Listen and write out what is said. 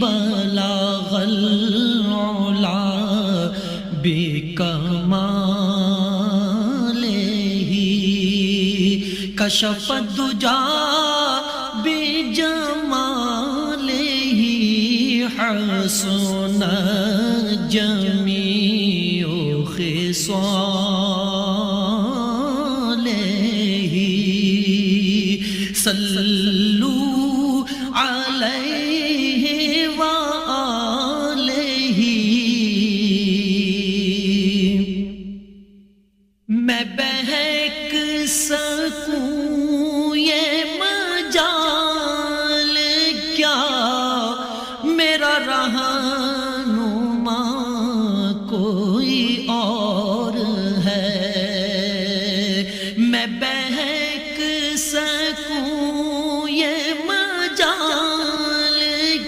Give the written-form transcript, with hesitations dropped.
बलागल उला बिकमालिही कशफत दुजा बिजमालिही हसन जमीउ खिसालिही सल्लू अलैहि व आलिही। मैं बहक सकूं ये मजाल क्या मेरा रहा